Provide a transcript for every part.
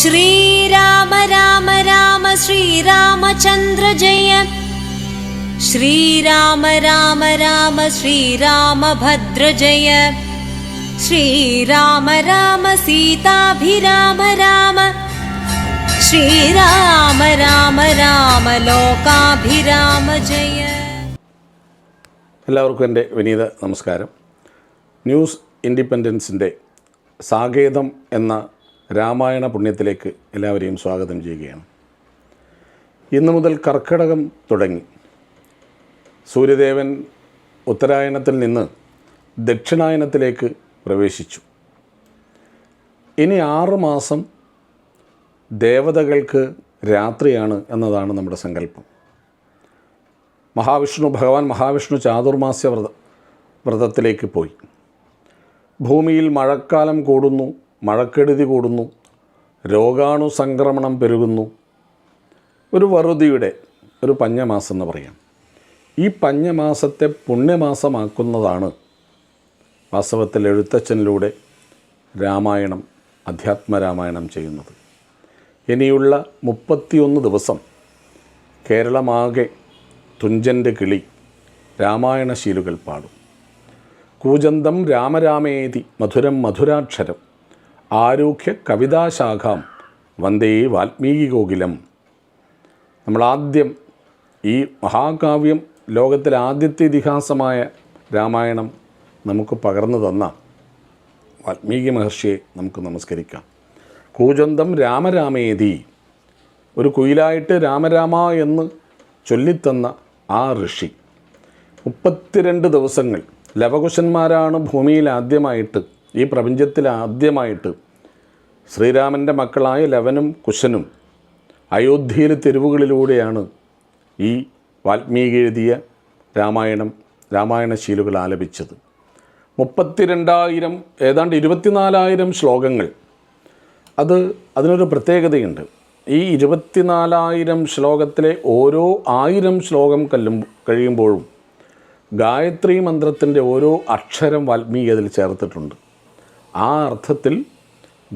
श्रीराम राम राम श्रीरामचन्द्र जय। श्रीराम राम राम श्रीरामभद्र जय। श्रीराम राम सीताभिराम राम। श्रीराम राम राम लोकाभिराम जय। എല്ലാവർക്കും എൻ്റെ വിനീത നമസ്കാരം. ന്യൂസ് ഇൻഡിപെൻഡൻസിൻ്റെ സാകേതം എന്ന രാമായണ പുണ്യത്തിലേക്ക് എല്ലാവരെയും സ്വാഗതം ചെയ്യുകയാണ്. ഇന്നു മുതൽ കർക്കിടകം തുടങ്ങി. സൂര്യദേവൻ ഉത്തരായണത്തിൽ നിന്ന് ദക്ഷിണായനത്തിലേക്ക് പ്രവേശിച്ചു. ഇനി 6 മാസം ദേവതകൾക്ക് രാത്രിയാണ് എന്നതാണ് നമ്മുടെ സങ്കല്പം. ഭഗവാൻ മഹാവിഷ്ണു ചാതുർമാസ്യ വ്രതത്തിലേക്ക് പോയി. ഭൂമിയിൽ മഴക്കാലം കൂടുന്നു, മഴക്കെടുതി കൂടുന്നു, രോഗാണു സംക്രമണം പെരുകുന്നു. ഒരു വറുതിയുടെ ഒരു പഞ്ഞമാസം എന്ന് പറയാം. ഈ പഞ്ഞമാസത്തെ പുണ്യമാസമാക്കുന്നതാണ് വാസ്തവത്തിൽ എഴുത്തച്ഛനിലൂടെ രാമായണം, അധ്യാത്മരാമായണം ചെയ്യുന്നത്. ഇനിയുള്ള 31 ദിവസം കേരളമാകെ തുഞ്ചൻ്റെ കിളി രാമായണശീലുകൾ പാടും. കൂജന്തം രാമരാമേതി മധുരം മധുരാക്ഷരം ആരൂഹ്യ കവിതാശാഖാം വന്ദേ വാൽമീകി കോകിലം. നമ്മളാദ്യം ഈ മഹാകാവ്യം, ലോകത്തിലെ ആദ്യത്തെ ഇതിഹാസമായ രാമായണം നമുക്ക് പകർന്നു തന്ന വാൽമീകി മഹർഷിയെ നമുക്ക് നമസ്കരിക്കാം. കൂജന്തം രാമരാമേതി, ഒരു കുയിലായിട്ട് രാമരാമ എന്ന് ചൊല്ലിത്തന്ന ആ ഋഷി 32 ദിവസങ്ങൾ ലവകുശന്മാരാണ് ഭൂമിയിൽ ആദ്യമായിട്ട്, ഈ പ്രപഞ്ചത്തിൽ ആദ്യമായിട്ട് ശ്രീരാമൻ്റെ മക്കളായ ലവനും കുശനും അയോധ്യയിലെ തെരുവുകളിലൂടെയാണ് ഈ വാൽമീകി എഴുതിയ രാമായണശീലുകൾ ആലപിച്ചത്. 32,000 ഏതാണ്ട് 24,000 ശ്ലോകങ്ങൾ. അതിനൊരു പ്രത്യേകതയുണ്ട്. ഈ 24,000 ശ്ലോകത്തിലെ ഓരോ 1000 ശ്ലോകം കഴിയുമ്പോഴും ഗായത്രി മന്ത്രത്തിൻ്റെ ഓരോ അക്ഷരം വാൽമീകി അതിൽ ചേർത്തിട്ടുണ്ട്. ആ അർത്ഥത്തിൽ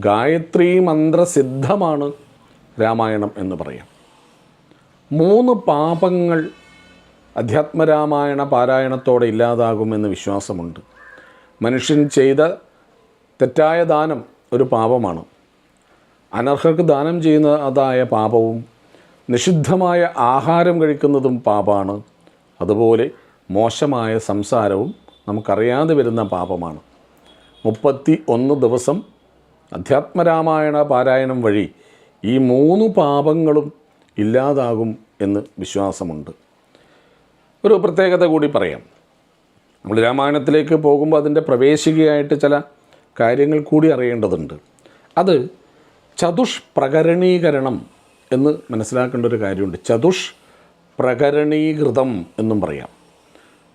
ഗായത്രി മന്ത്രസിദ്ധമാണ് രാമായണം എന്ന് പറയാം. 3 പാപങ്ങൾ അധ്യാത്മരാമായണ പാരായണത്തോടെ ഇല്ലാതാകുമെന്ന് വിശ്വാസമുണ്ട്. മനുഷ്യൻ ചെയ്ത തെറ്റായ ദാനം ഒരു പാപമാണ്. അനർഹർക്ക് ദാനം ചെയ്യുന്നതായ പാപവും, നിഷിദ്ധമായ ആഹാരം കഴിക്കുന്നതും പാപമാണ്. അതുപോലെ മോശമായ സംസാരവും നമുക്കറിയാതെ വരുന്ന പാപമാണ്. 31 ദിവസം അധ്യാത്മരാമായണ പാരായണം വഴി ഈ 3 പാപങ്ങളും ഇല്ലാതാകും എന്ന് വിശ്വാസമുണ്ട്. ഒരു പ്രത്യേകത കൂടി പറയാം. നമ്മൾ രാമായണത്തിലേക്ക് പോകുമ്പോൾ അതിൻ്റെ പ്രവേശികയായിട്ട് ചില കാര്യങ്ങൾ കൂടി അറിയേണ്ടതുണ്ട്. അത് ചതുഷ്പ്രകരണീകരണം എന്ന് മനസ്സിലാക്കേണ്ട ഒരു കാര്യമുണ്ട്. ചതുഷ്പ്രകരണീകൃതം എന്നും പറയാം.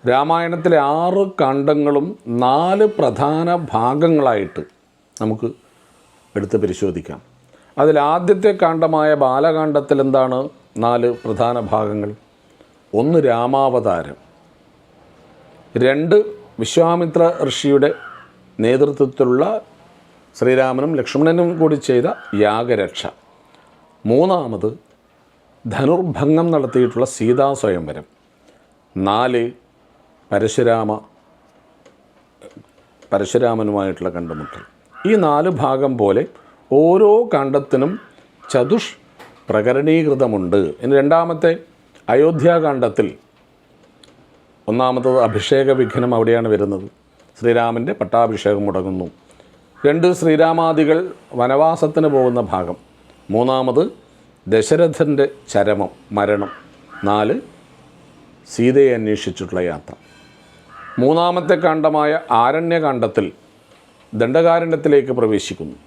രാമായണത്തിലെ 6 കാണ്ഡങ്ങളും 4 പ്രധാന ഭാഗങ്ങളായിട്ട് നമുക്ക് എടുത്ത് പരിശോധിക്കാം. അതിൽ ആദ്യത്തെ കാണ്ഡമായ ബാലകാണ്ഡത്തിൽ എന്താണ് 4 പ്രധാന ഭാഗങ്ങൾ? 1 രാമാവതാരം, 2 വിശ്വാമിത്ര ഋഷിയുടെ നേതൃത്വത്തിലുള്ള ശ്രീരാമനും ലക്ഷ്മണനും കൂടി ചെയ്ത യാഗരക്ഷ, 3 ധനുർഭംഗം നടത്തിയിട്ടുള്ള സീതാസ്വയംവരം, 4 പരശുരാമനുമായിട്ടുള്ള കണ്ടുമുട്ടൽ. ഈ 4 ഭാഗം പോലെ ഓരോ കാണ്ഡത്തിനും ചതുഷ്പ്രകരണീകൃതമുണ്ട്. ഇനി രണ്ടാമത്തെ അയോധ്യാകാണ്ഡത്തിൽ 1 അഭിഷേക വിഘ്നം അവിടെയാണ് വരുന്നത്. ശ്രീരാമൻ്റെ പട്ടാഭിഷേകം മുടങ്ങുന്നു. 2 ശ്രീരാമാദികൾ വനവാസത്തിന് പോകുന്ന ഭാഗം, 3 ദശരഥൻ്റെ മരണം, 4 സീതയെ അന്വേഷിച്ചിട്ടുള്ള യാത്ര. 3 കാണ്ഡമായ ആരണ്യകാണ്ഡത്തിൽ ദണ്ഡകാരണ്യത്തിലേക്ക് പ്രവേശിക്കുന്നു.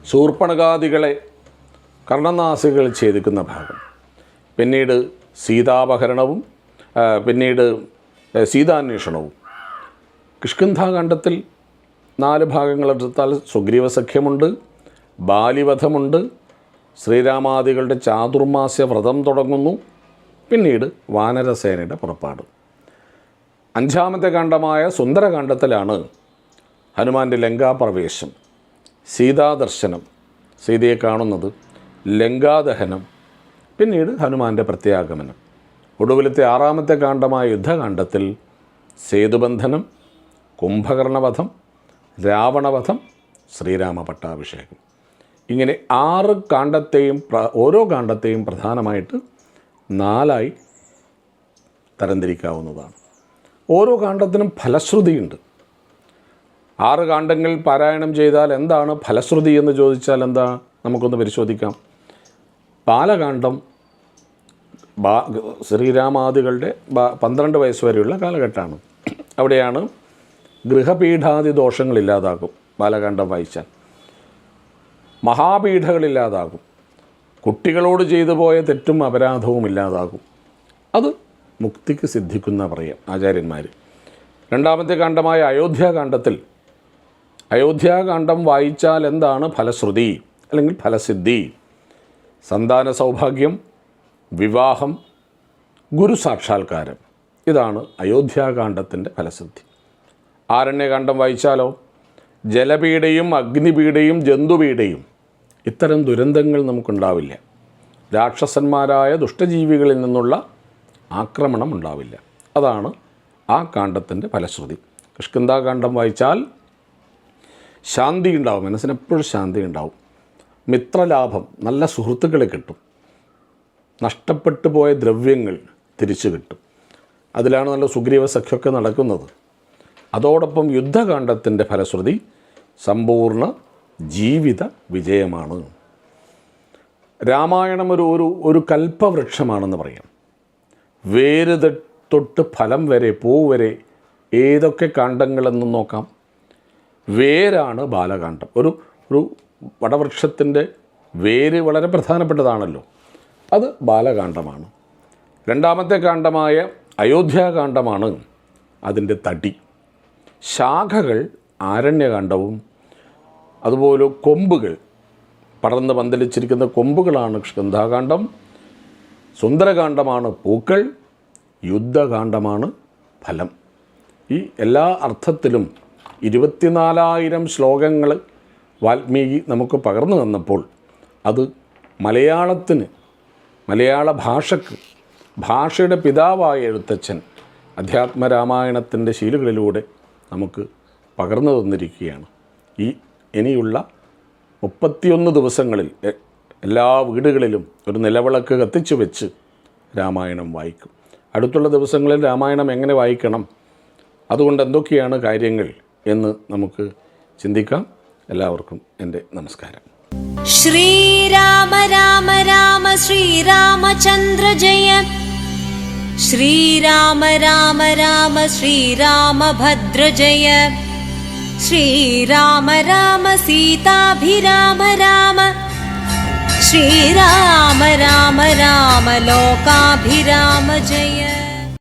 ശൂർപ്പണഖാദികളെ കർണനാസികൾ ഛേദിക്കുന്ന ഭാഗം, പിന്നീട് സീതാപഹരണവും, പിന്നീട് സീതാന്വേഷണവും. കിഷ്കിന്ധാകാണ്ഡത്തിൽ 4 ഭാഗങ്ങളെടുത്താൽ സുഗ്രീവ സഖ്യമുണ്ട്, ബാലിവധമുണ്ട്, ശ്രീരാമാദികളുടെ ചാതുർമാസ്യ വ്രതം തുടങ്ങുന്നു, പിന്നീട് വാനരസേനയുടെ പുറപ്പാട്. 5 കാണ്ഡമായ സുന്ദരകാണ്ഡത്തിലാണ് ഹനുമാൻ്റെ ലങ്കാപ്രവേശം, സീതാദർശനം, സീതയെ കാണുന്നത് ലങ്കാദഹനം, പിന്നീട് ഹനുമാൻ്റെ പ്രത്യാഗമനം, ഒടുവിലത്തെ 6ാമത്തെ കാണ്ഡമായ യുദ്ധകാണ്ഡത്തിൽ സേതുബന്ധനം, കുംഭകർണവധം, രാവണവധം, ശ്രീരാമ പട്ടാഭിഷേകം. ഇങ്ങനെ 6 കാണ്ഡത്തെയും ഓരോ കാണ്ഡത്തെയും പ്രധാനമായിട്ട് 4ആയി തരംതിരിക്കാവുന്നതാണ്. ഓരോ കാണ്ഡത്തിനും ഫലശ്രുതിയുണ്ട്. 6 കാണ്ഡങ്ങൾ പാരായണം ചെയ്താൽ എന്താണ് ഫലശ്രുതി എന്ന് ചോദിച്ചാൽ എന്താ, നമുക്കൊന്ന് പരിശോധിക്കാം. ബാലകാണ്ഡം ശ്രീരാമാദികളുടെ 12 വയസ്സ് വരെയുള്ള കാലഘട്ടമാണ്. അവിടെയാണ് ഗൃഹപീഠാദി ദോഷങ്ങളില്ലാതാകും. ബാലകാണ്ഡം വായിച്ചാൽ മഹാപീഠകളില്ലാതാകും. കുട്ടികളോട് ചെയ്തു പോയ തെറ്റും അപരാധവും ഇല്ലാതാകും. അത് മുക്തിക്ക് സിദ്ധിക്കുന്ന പറയാം ആചാര്യന്മാർ. 2ാമത്തെ കാണ്ഡമായ അയോധ്യാകാണ്ഡത്തിൽ അയോധ്യാകാണ്ഡം വായിച്ചാൽ എന്താണ് ഫലശ്രുതി അല്ലെങ്കിൽ ഫലസിദ്ധി? സന്താന സൗഭാഗ്യം, വിവാഹം, ഗുരുസാക്ഷാത്കാരം. ഇതാണ് അയോധ്യാകാണ്ഡത്തിൻ്റെ ഫലസിദ്ധി. ആരണ്യകാണ്ഡം വായിച്ചാലോ ജലപീഡയും അഗ്നിപീഡയും ജന്തുപീഡയും ഇത്തരം ദുരന്തങ്ങൾ നമുക്കുണ്ടാവില്ല. രാക്ഷസന്മാരായ ദുഷ്ടജീവികളിൽ നിന്നുള്ള ആക്രമണം ഉണ്ടാവില്ല. അതാണ് ആ കാണ്ഡത്തിൻ്റെ ഫലശ്രുതി. കിഷ്കിന്ധാകാണ്ഡം വായിച്ചാൽ ശാന്തി ഉണ്ടാവും, മനസ്സിനെപ്പോഴും ശാന്തി ഉണ്ടാവും. മിത്രലാഭം, നല്ല സുഹൃത്തുക്കളെ കിട്ടും. നഷ്ടപ്പെട്ടു പോയ ദ്രവ്യങ്ങൾ തിരിച്ചു കിട്ടും. അതിലാണ് നല്ല സുഗ്രീവ സഖ്യമൊക്കെ നടക്കുന്നത്. അതോടൊപ്പം യുദ്ധകാണ്ഡത്തിൻ്റെ ഫലശ്രുതി സമ്പൂർണ്ണ ജീവിത വിജയമാണ്. രാമായണം ഒരു കൽപ്പവൃക്ഷമാണെന്ന് പറയാം. വേര് തൊട്ട് ഫലം വരെ, പൂ വരെ ഏതൊക്കെ കാണ്ഡങ്ങളെന്നും നോക്കാം. വേരാണ് ബാലകാണ്ഡം. ഒരു വടവൃക്ഷത്തിൻ്റെ വേര് വളരെ പ്രധാനപ്പെട്ടതാണല്ലോ, അത് ബാലകാണ്ഡമാണ്. 2ാമത്തെ കാണ്ഡമായ അയോധ്യാകാണ്ഡമാണ് അതിൻ്റെ തടി. ശാഖകൾ ആരണ്യകാണ്ഡവും, അതുപോലെ കൊമ്പുകൾ, പടർന്ന് പന്തലിച്ചിരിക്കുന്ന കൊമ്പുകളാണ് കിഷ്കിന്ധാകാണ്ഡം. സുന്ദരകാണ്ഡമാണ് പൂക്കൾ, യുദ്ധകാണ്ഡമാണ് ഫലം. ഈ എല്ലാ അർത്ഥത്തിലും 24,000 ശ്ലോകങ്ങൾ വാൽമീകി നമുക്ക് പകർന്നു തന്നപ്പോൾ അത് മലയാള ഭാഷയ്ക്ക്, ഭാഷയുടെ പിതാവായ എഴുത്തച്ഛൻ അധ്യാത്മരാമായണത്തിൻ്റെ ശീലുകളിലൂടെ നമുക്ക് പകർന്നു തന്നിരിക്കുകയാണ്. ഇനിയുള്ള 31 ദിവസങ്ങളിൽ എല്ലാ വീടുകളിലും ഒരു നിലവിളക്ക് കത്തിച്ചു വെച്ച് രാമായണം വായിക്കും. അടുത്തുള്ള ദിവസങ്ങളിൽ രാമായണം എങ്ങനെ വായിക്കണം, അതുകൊണ്ട് എന്തൊക്കെയാണ് കാര്യങ്ങൾ എന്ന് നമുക്ക് ചിന്തിക്കാം. എല്ലാവർക്കും എൻ്റെ നമസ്കാരം. ശ്രീരാമ രാമ രാമ ശ്രീരാമചന്ദ്ര ജയ. ശ്രീരാമ രാമ രാമ ശ്രീരാമഭദ്ര ജയ. ശ്രീരാമ രാമ സീതാഭിരാമ രാമ. ശ്രീരാമ രാമ രാമ ലോകാഭിരാമ ജയ.